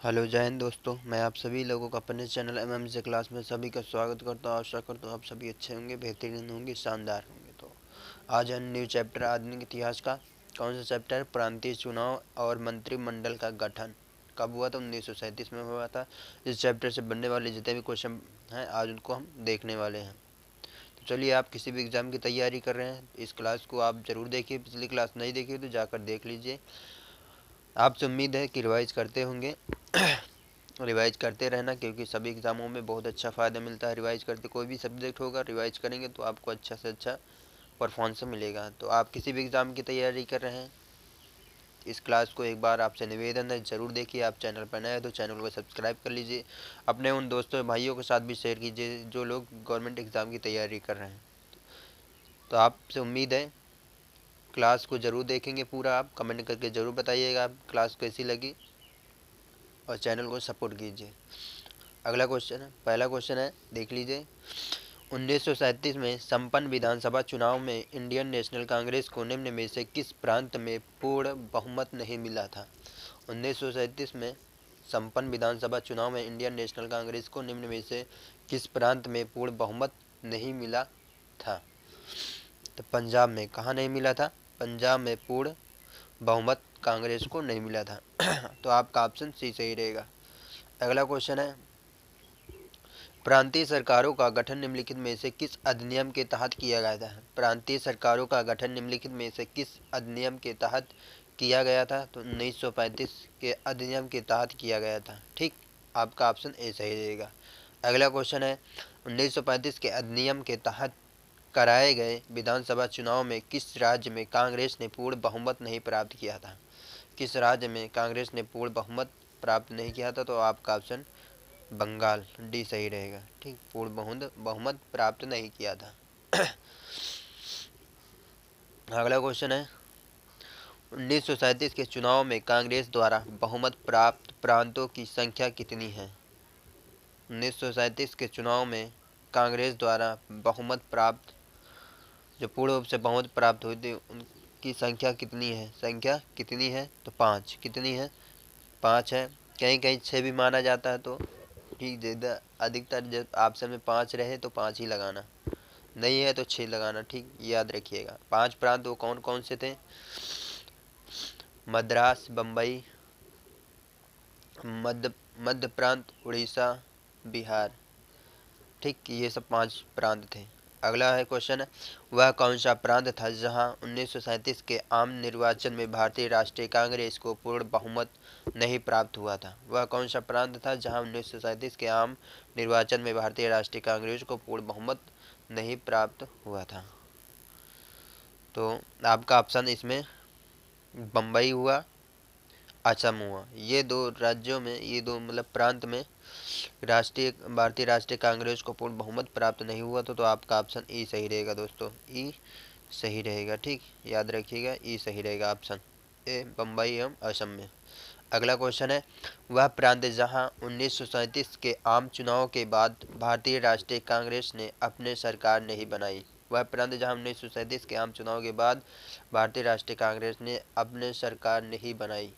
Hello जय हिंद दोस्तों, मैं आप सभी लोगों का अपने चैनल एमएमजे क्लास में सभी का स्वागत करता हूँ। आशा करता हूँ आप सभी अच्छे होंगे, बेहतरीन होंगे, शानदार होंगे। तो आज है न्यू चैप्टर आधुनिक इतिहास का। कौन सा चैप्टर? प्रांतीय चुनाव और मंत्रिमंडल का गठन कब हुआ था? 1937 में हुआ था। इस चैप्टर से बनने वाले जितने भी क्वेश्चन हैं आज उनको हम देखने वाले हैं। तो चलिए, आप किसी भी एग्ज़ाम की तैयारी कर रहे हैं इस क्लास को आप ज़रूर देखिए। पिछली क्लास नहीं देखी तो जाकर देख लीजिए। आपसे उम्मीद है कि रिवाइज करते होंगे। रिवाइज करते रहना, क्योंकि सभी एग्ज़ामों में बहुत अच्छा फ़ायदा मिलता है रिवाइज करते। कोई भी सब्जेक्ट होगा रिवाइज करेंगे तो आपको अच्छा से अच्छा परफॉर्मेंस मिलेगा। तो आप किसी भी एग्ज़ाम की तैयारी कर रहे हैं, इस क्लास को एक बार आपसे निवेदन है ज़रूर देखिए। आप चैनल पर नए हैं तो चैनल को सब्सक्राइब कर लीजिए। अपने उन दोस्तों भाइयों के साथ भी शेयर कीजिए जो लोग गवर्नमेंट एग्ज़ाम की तैयारी कर रहे हैं। तो आपसे उम्मीद है क्लास को ज़रूर देखेंगे पूरा। आप कमेंट करके ज़रूर बताइएगा आप क्लास कैसी लगी, और चैनल को सपोर्ट कीजिए। अगला क्वेश्चन है, पहला क्वेश्चन है, देख लीजिए। 1937 में संपन्न विधानसभा चुनाव में इंडियन नेशनल कांग्रेस को निम्न में से किस प्रांत में पूर्ण बहुमत नहीं मिला था? 1937 में संपन्न विधानसभा चुनाव में इंडियन नेशनल कांग्रेस को निम्न में से किस प्रांत में पूर्ण बहुमत नहीं मिला था? तो पंजाब में। कहाँ नहीं मिला था? पंजाब में पूर्ण बहुमत कांग्रेस को नहीं मिला था। तो आपका ऑप्शन सी सही रहेगा। अगला क्वेश्चन है, प्रांतीय सरकारों का गठन निम्नलिखित में से किस अधिनियम के तहत किया गया था? प्रांतीय सरकारों का गठन निम्नलिखित में से किस अधिनियम के तहत किया गया था? तो 1935 के अधिनियम के तहत किया गया था। ठीक, आपका ऑप्शन ए सही रहेगा। अगला क्वेश्चन है, 1935 के अधिनियम के तहत कराए गए विधानसभा चुनाव में किस राज्य में कांग्रेस ने पूर्ण बहुमत नहीं प्राप्त किया था? किस राज्य में कांग्रेस ने पूर्ण बहुमत प्राप्त नहीं किया था? तो आपका ऑप्शन बंगाल, डी सही रहेगा। ठीक, पूर्ण बहुमत प्राप्त नहीं किया था। अगला क्वेश्चन है, 1937 के चुनाव में कांग्रेस द्वारा बहुमत प्राप्त प्रांतों की संख्या कितनी है? 1937 के चुनाव में कांग्रेस द्वारा बहुमत प्राप्त, जो पूर्ण रूप से बहुमत प्राप्त हुई थी, उनकी संख्या कितनी है? संख्या कितनी है? तो 5। कितनी है? 5 है। कहीं कहीं 6 भी माना जाता है। तो ठीक, अधिकतर जब ऑप्शन में 5 रहे तो 5 ही लगाना, नहीं है तो 6 लगाना। ठीक, याद रखिएगा। 5 प्रांत वो कौन कौन से थे? मद्रास, बम्बई, मध्य प्रांत, उड़ीसा, बिहार। ठीक, ये सब 5 प्रांत थे। अगला है क्वेश्चन, वह कौन सा प्रांत था जहां 1937 के आम निर्वाचन में भारतीय राष्ट्रीय कांग्रेस को पूर्ण बहुमत नहीं प्राप्त हुआ था? वह कौन सा प्रांत था जहां 1937 के आम निर्वाचन में भारतीय राष्ट्रीय कांग्रेस को पूर्ण बहुमत नहीं प्राप्त हुआ था? तो आपका ऑप्शन इसमें बम्बई हुआ, असम हुआ। ये दो राज्यों में, ये दो मतलब प्रांत में भारतीय राष्ट्रीय कांग्रेस को पूर्ण बहुमत प्राप्त नहीं हुआ तो आपका ऑप्शन ई सही रहेगा दोस्तों। ई सही रहेगा। ठीक, याद रखिएगा, ई सही रहेगा ऑप्शन ए, बम्बई एवं असम में। अगला क्वेश्चन है, वह प्रांत जहां 1937 के आम चुनाव के बाद भारतीय राष्ट्रीय कांग्रेस ने अपने सरकार नहीं बनाई। वह प्रांत जहां 1937 के आम चुनाव के बाद भारतीय राष्ट्रीय कांग्रेस ने अपने सरकार नहीं बनाई,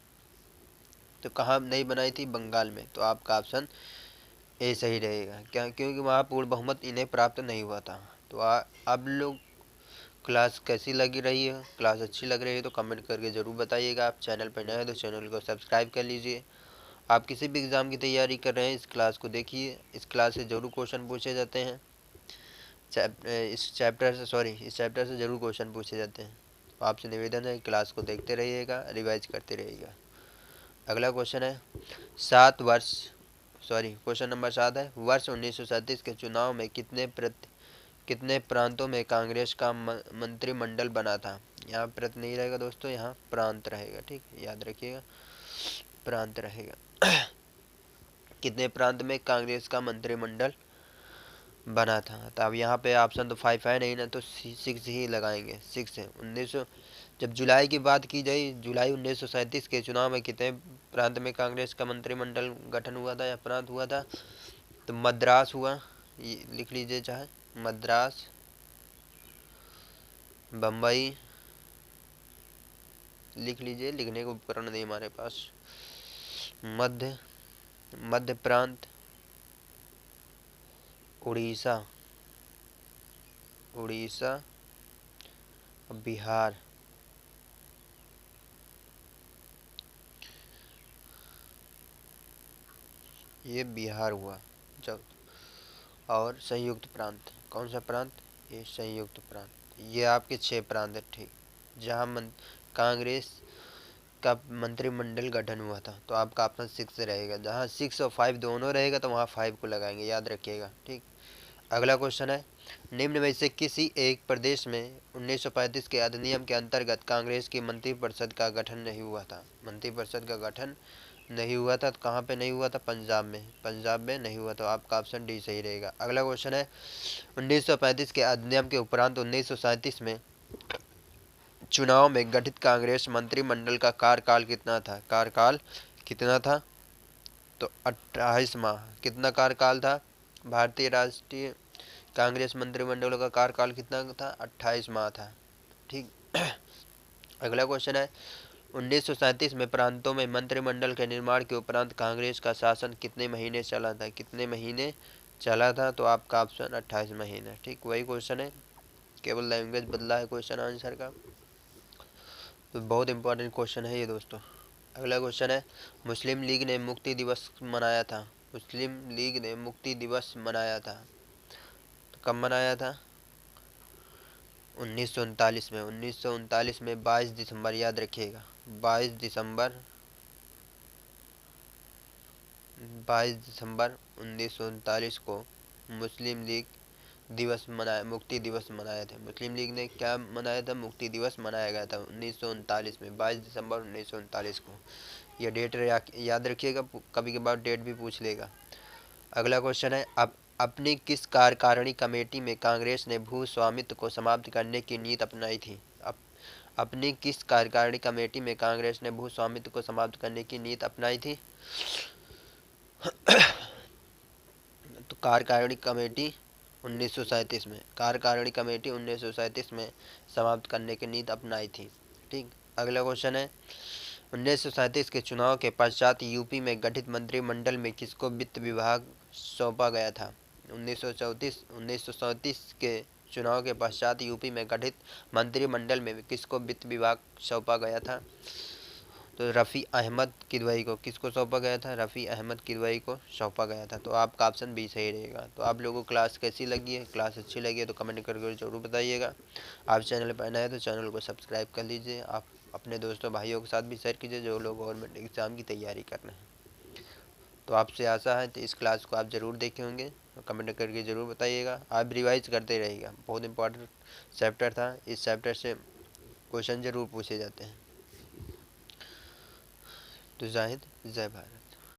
तो कहाँ नहीं बनाई थी? बंगाल में। तो आपका ऑप्शन ए सही रहेगा। क्या? क्योंकि वहाँ पूर्ण बहुमत इन्हें प्राप्त नहीं हुआ था। तो अब लोग क्लास कैसी लगी रही है? क्लास अच्छी लग रही है तो कमेंट करके ज़रूर बताइएगा। आप चैनल पर नए हैं तो चैनल को सब्सक्राइब कर लीजिए। आप किसी भी एग्ज़ाम की तैयारी कर रहे हैं इस क्लास को देखिए। इस क्लास से ज़रूर क्वेश्चन पूछे जाते हैं। इस चैप्टर से ज़रूर क्वेश्चन पूछे जाते हैं। तो आपसे निवेदन है क्लास को देखते रहिएगा, रिवाइज करते रहिएगा। अगला क्वेश्चन है, 7 वर्ष क्वेश्चन नंबर 7 है, वर्ष 1937 के चुनाव में कितने प्रांतों में कांग्रेस का मंत्रिमंडल बना था? यहाँ प्रत नहीं रहेगा दोस्तों, यहाँ प्रांत रहेगा। ठीक, याद रखिएगा, प्रांत रहेगा। कितने प्रांत में कांग्रेस का मंत्रिमंडल बना था? तो अब यहाँ पे ऑप्शन तो 5 है नहीं ना, तो 6 ही लगाएंगे। 6 है। 1900 जब जुलाई की बात की जाए, जुलाई 1937 के चुनाव में कितने प्रांत में कांग्रेस का मंत्रिमंडल गठन हुआ था या प्रांत हुआ था? तो मद्रास हुआ, ये लिख लीजिए चाहे, मद्रास, बम्बई लिख लीजिए, लिखने का उपकरण नहीं हमारे पास, मध्य मध्य प्रांत, उड़ीसा, उड़ीसा, बिहार, ये बिहार हुआ जब। और संयुक्त प्रांत, कौन सा प्रांत? ये संयुक्त प्रांत। ये आपके 6 प्रांत है, ठीक, जहाँ कांग्रेस का मंत्रिमंडल गठन हुआ था। तो आपका ऑप्शन 6 रहेगा। जहाँ 6 और 5 दोनों रहेगा तो वहाँ 5 को लगाएंगे, याद रखिएगा, ठीक। अगला क्वेश्चन है, निम्न में से किसी एक प्रदेश में 1935 के अधिनियम के अंतर्गत कांग्रेस की मंत्रिपरिषद का गठन नहीं हुआ था? मंत्रिपरिषद का गठन नहीं हुआ था, तो कहाँ पे नहीं हुआ था? पंजाब में। पंजाब में नहीं हुआ, तो आपका ऑप्शन डी सही रहेगा। अगला क्वेश्चन है, 1935 के अधिनियम के उपरांत 1937 में चुनाव में गठित कांग्रेस मंत्रिमंडल का कार्यकाल कितना था? कार्यकाल कितना था? तो 28 माह। कितना कार्यकाल था? भारतीय राष्ट्रीय कांग्रेस मंत्रिमंडल का कार्यकाल कितना था? 28 माह था, ठीक। अगला क्वेश्चन है, 1937 में प्रांतों में मंत्रिमंडल के निर्माण के उपरांत कांग्रेस का शासन कितने महीने चला था? कितने महीने चला था? तो आपका ऑप्शन 28 महीने, ठीक। वही क्वेश्चन है, केवल लैंग्वेज बदला है क्वेश्चन आंसर का। तो बहुत इंपॉर्टेंट क्वेश्चन है ये दोस्तों। अगला क्वेश्चन है, मुस्लिम लीग ने मुक्ति दिवस मनाया था? मुस्लिम लीग ने मुक्ति दिवस मनाया था, तो कब मनाया था? 1939 में। 1939 में 22 दिसंबर, याद रखिएगा, 22 दिसंबर, 22 दिसंबर 1939 को मुस्लिम लीग दिवस मनाया, मुक्ति दिवस मनाए थे। मुस्लिम लीग ने क्या मनाया था? मुक्ति दिवस मनाया गया था 1939 में, 22 दिसंबर 1939 को। यह डेट याद रखिएगा, कभी कभार डेट भी पूछ लेगा। अगला क्वेश्चन है, अब अपनी किस कार्यकारिणी कमेटी में कांग्रेस ने भू स्वामित्व को समाप्त करने की नीति अपनाई थी? अपनी किस कार्यकारिणी कमेटी में कांग्रेस ने भू स्वामित्व को समाप्त करने की नीति अपनाई थी? तो कार्यकारिणी कमेटी 1937 में, कार्यकारिणी कमेटी 1937 में समाप्त करने की नीति अपनाई थी, ठीक। अगला क्वेश्चन है, 1937 के चुनाव के पश्चात यूपी में गठित मंत्रिमंडल में किसको वित्त विभाग सौंपा गया था? 1937 के चुनाव के पश्चात यूपी में गठित मंत्रिमंडल में किसको वित्त विभाग सौंपा गया था? तो रफ़ी अहमद किदवई को। किसको सौंपा गया था? रफ़ी अहमद किदवई को सौंपा गया था। तो आपका ऑप्शन बी सही रहेगा। तो आप लोगों को क्लास कैसी लगी है? क्लास अच्छी लगी है तो कमेंट करके ज़रूर बताइएगा। आप चैनल पर नए हैं तो चैनल को सब्सक्राइब कर लीजिए। आप अपने दोस्तों भाइयों के साथ भी शेयर कीजिए जो लोग गवर्नमेंट एग्ज़ाम की तैयारी कर रहे हैं। तो आपसे आशा है तो इस क्लास को आप ज़रूर देखे होंगे, तो कमेंट करके ज़रूर बताइएगा। आप रिवाइज करते रहिएगा, बहुत इंपॉर्टेंट चैप्टर था, इस चैप्टर से क्वेश्चन ज़रूर पूछे जाते हैं। तो जाहिद, जय भारत।